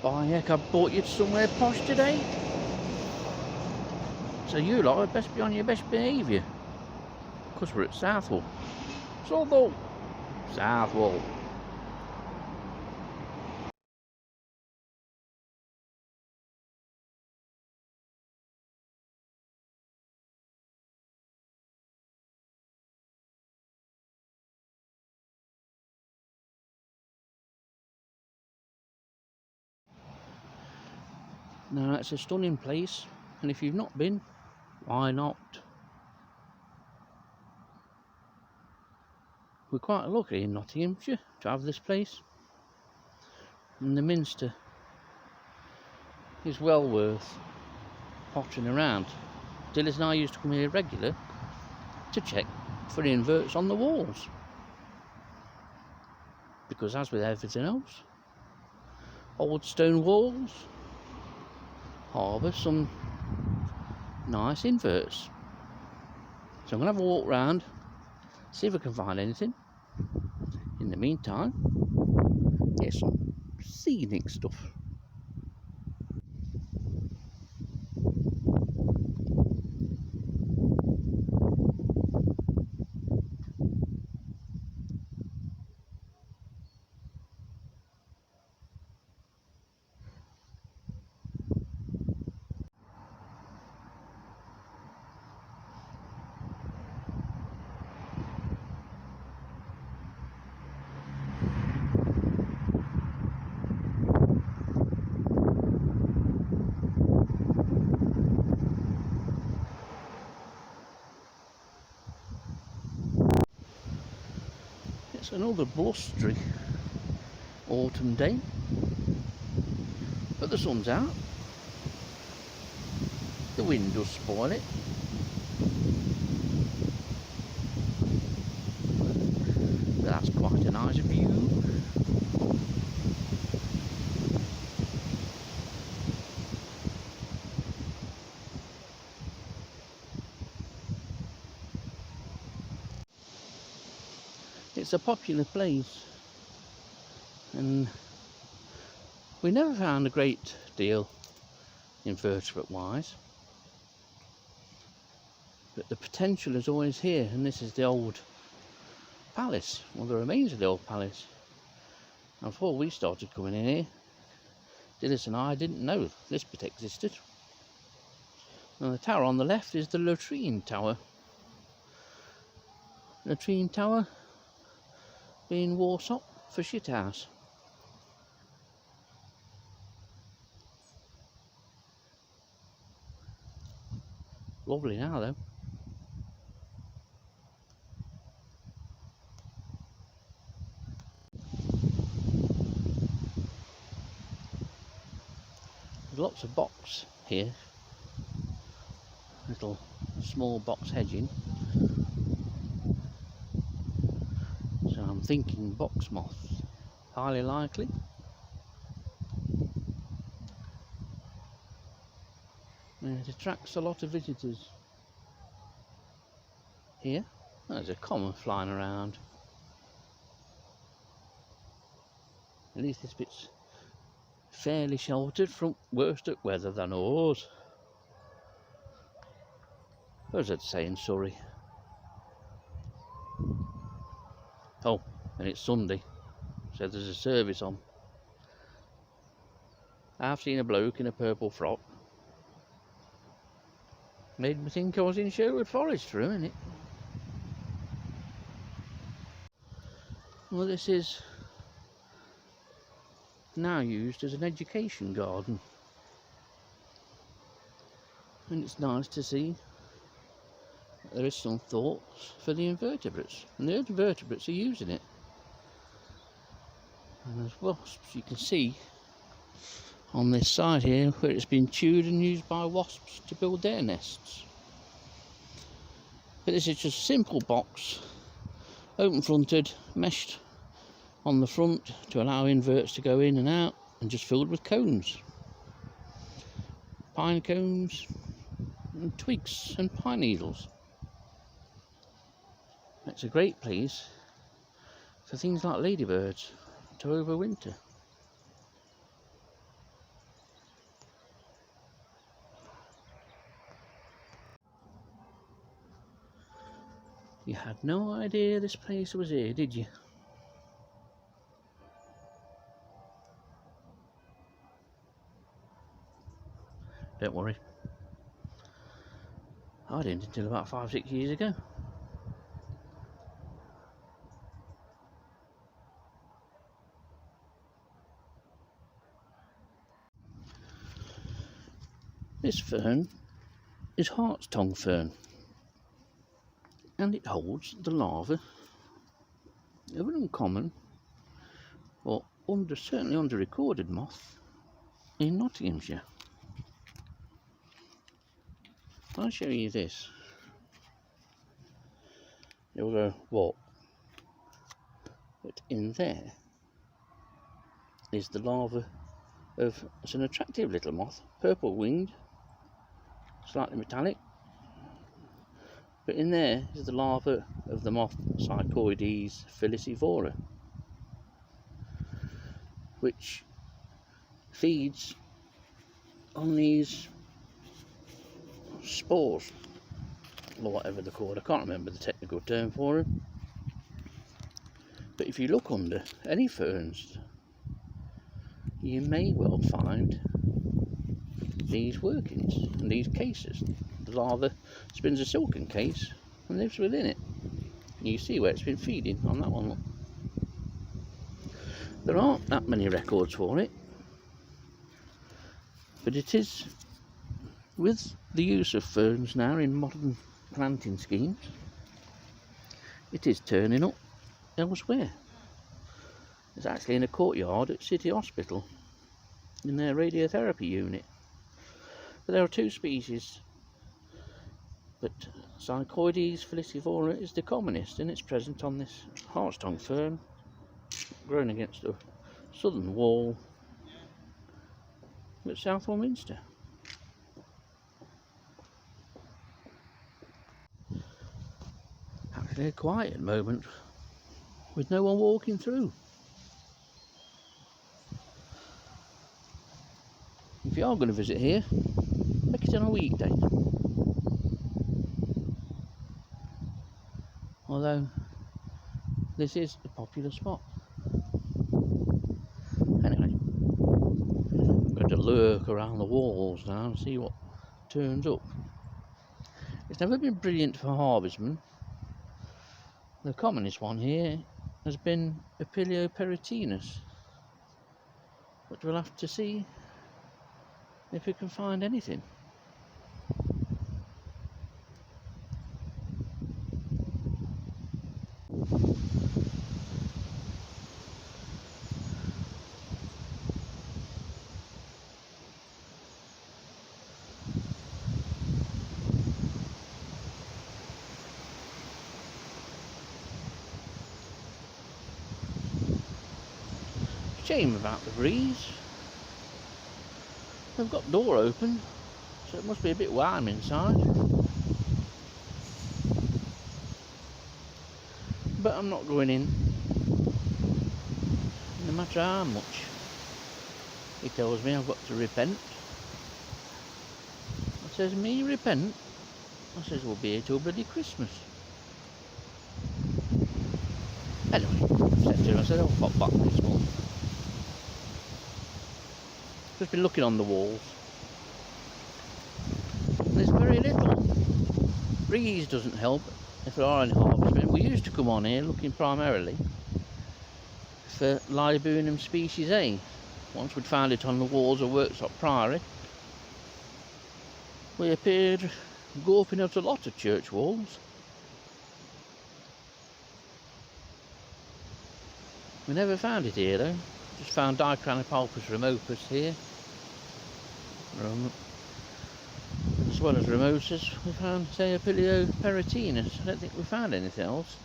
By heck, I've brought you somewhere posh today. So you lot had best be on your best behaviour. Because we're at Southwell. Southwell. Now it's a stunning place, and if you've not been, why not? We're quite lucky in Nottinghamshire to have this place, and the Minster is well worth pottering around. Dillis and I used to come here regular to check for inverts on the walls, because as with everything else, old stone walls harbour some nice inverts. So I'm going to have a walk round, see if I can find anything. In the meantime, get some scenic stuff. It's another blustery autumn day, but the sun's out. The wind does spoil it, but that's quite a nice view. It's a popular place, and we never found a great deal invertebrate wise, but the potential is always here. And this is the old palace, well, the remains of the old palace. And before we started coming in here, Dillis and I didn't know this bit existed. And the tower on the left is the latrine tower. Latrine tower being Warsaw for shithouse. Lovely now though. There's lots of box here, little small box hedging, so I'm thinking box moth, highly likely. And it attracts a lot of visitors here. There's a common flying around. At least this bit's fairly sheltered from worse weather than ours. What does it say in Surrey? Oh, and it's Sunday, so there's a service on. I've seen a bloke in a purple frock. Made me think I was in Sherwood Forest for a minute. Well, this is now used as an education garden, and it's nice to see that there is some thoughts for the invertebrates, and the invertebrates are using it. And there's wasps, you can see on this side here where it's been chewed and used by wasps to build their nests. But this is just a simple box, open fronted, meshed on the front to allow inverts to go in and out, and just filled with cones, pine cones and twigs and pine needles. It's a great place for things like ladybirds to overwinter. You had no idea this place was here, did you? Don't worry. I didn't until about 5-6 years ago. This fern is hart's tongue fern, and it holds the larva of an uncommon, or certainly under-recorded moth in Nottinghamshire. I'll show you this. You'll go, what? But in there is the larva of, it's an attractive little moth, purple winged, slightly metallic. But in there is the larva of the moth Psychoides felicivora, which feeds on these spores, or whatever they're called. I can't remember the technical term for them. But if you look under any ferns, you may well find these workings and these cases. The larva spins a silken case and lives within it. And you see where it's been feeding on that one. Look. There aren't that many records for it, but it is, with the use of ferns now in modern planting schemes, it is turning up elsewhere. It's actually in a courtyard at City Hospital in their radiotherapy unit. But there are two species, but Psychoides felicivora is the commonest, and it's present on this hart's tongue fern grown against the southern wall at Southwell Minster. Actually a quiet moment with no one walking through. If you are going to visit here, make it on a weekday. Although this is a popular spot. Anyway, I'm going to lurk around the walls now and see what turns up. It's never been brilliant for harboursmen. The commonest one here has been Apilio peritinus, but we'll have to see if we can find anything. Shame about the breeze. They've got the door open, so it must be a bit warm inside. But I'm not going in, no matter how much he tells me I've got to repent. I says, me repent? I says, we'll be here till bloody Christmas. Anyway, I said to him, I said, I'll pop back this month. Just been looking on the walls. There's very little. Breeze doesn't help if there are any harvestmen. We used to come on here looking primarily for Liburnum species A. Once we'd found it on the walls of Worksop Priory, we appeared gawping at a lot of church walls. We never found it here though. Just found Dicranopalpus remopus here. As well as Ramosus, we found, say, Apilio peritinus. I don't think we found anything else.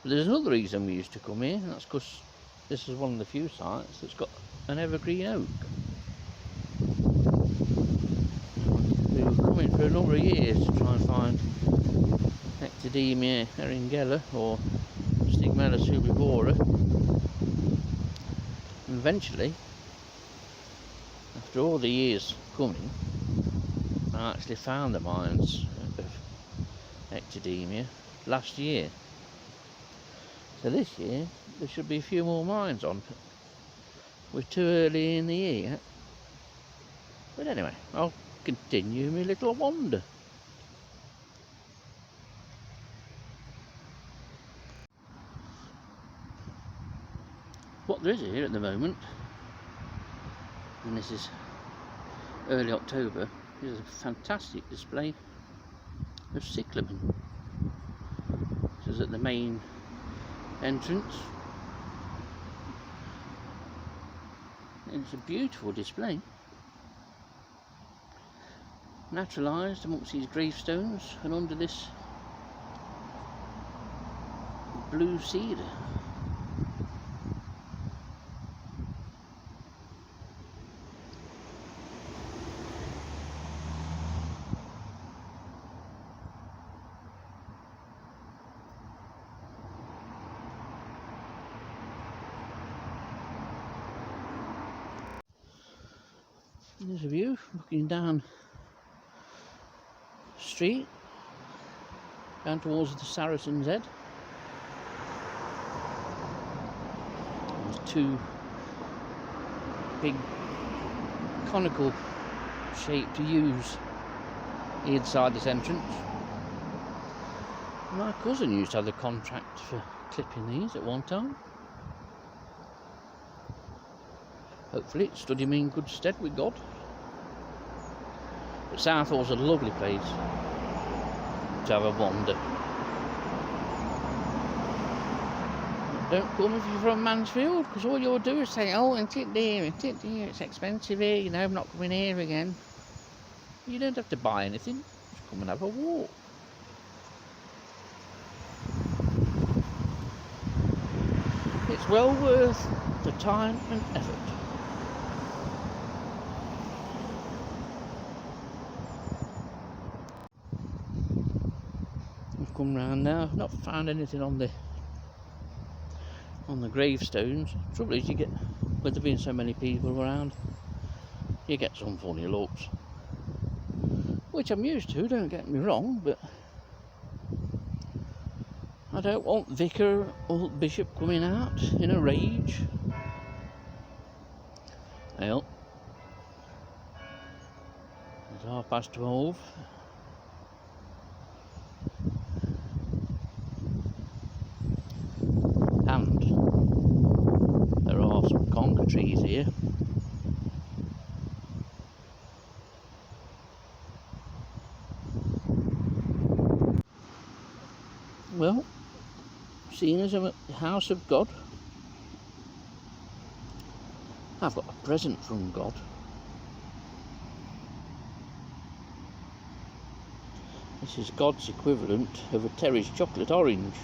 But there's another reason we used to come here, and that's because this is one of the few sites that's got an evergreen oak. We were coming for a number of years to try and find Ectodemia eringella or Stigmella subivora. And eventually, after all the years coming, I actually found the mines of Ectodemia last year. So this year there should be a few more mines on. We're too early in the year yet. But anyway, I'll continue my little wander. What there is here at the moment, and this is early October, is a fantastic display of cyclamen. This is at the main entrance. It's a beautiful display, naturalised amongst these gravestones and under this blue cedar. There's a view looking down the street, down towards the Saracen's Head. There's two big conical shaped U's inside this entrance. My cousin used to have the contract for clipping these at one time. Hopefully it stood him in good stead with God. But Southwell's a lovely place to have a wander. Don't come if you're from Mansfield, because all you'll do is say, oh, it's it there, it's expensive here, you know, I'm not coming here again. You don't have to buy anything, just come and have a walk. It's well worth the time and effort. Come round now. I've not found anything on the gravestones. Trouble is, you get, with there being so many people around, you get some funny looks, which I'm used to, don't get me wrong, but I don't want vicar or bishop coming out in a rage. Well, it's 12:30. And there are some conker trees here. Well, seeing as I'm at the house of God, I've got a present from God. This is God's equivalent of a Terry's chocolate orange.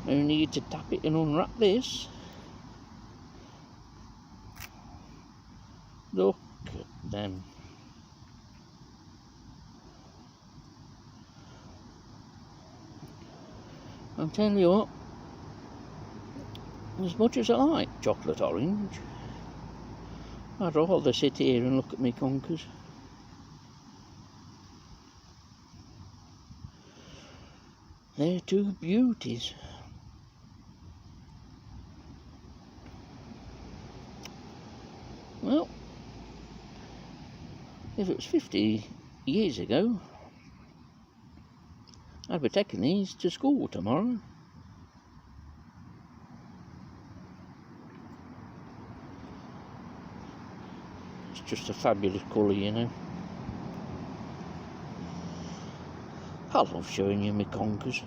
No need to tap it and unwrap this. Look at them. I'll tell you what, as much as I like chocolate orange, I'd rather sit here and look at me conkers. They're two beauties. Well, if it was 50 years ago, I'd be taking these to school tomorrow. It's just a fabulous colour, you know. I love showing you my conkers.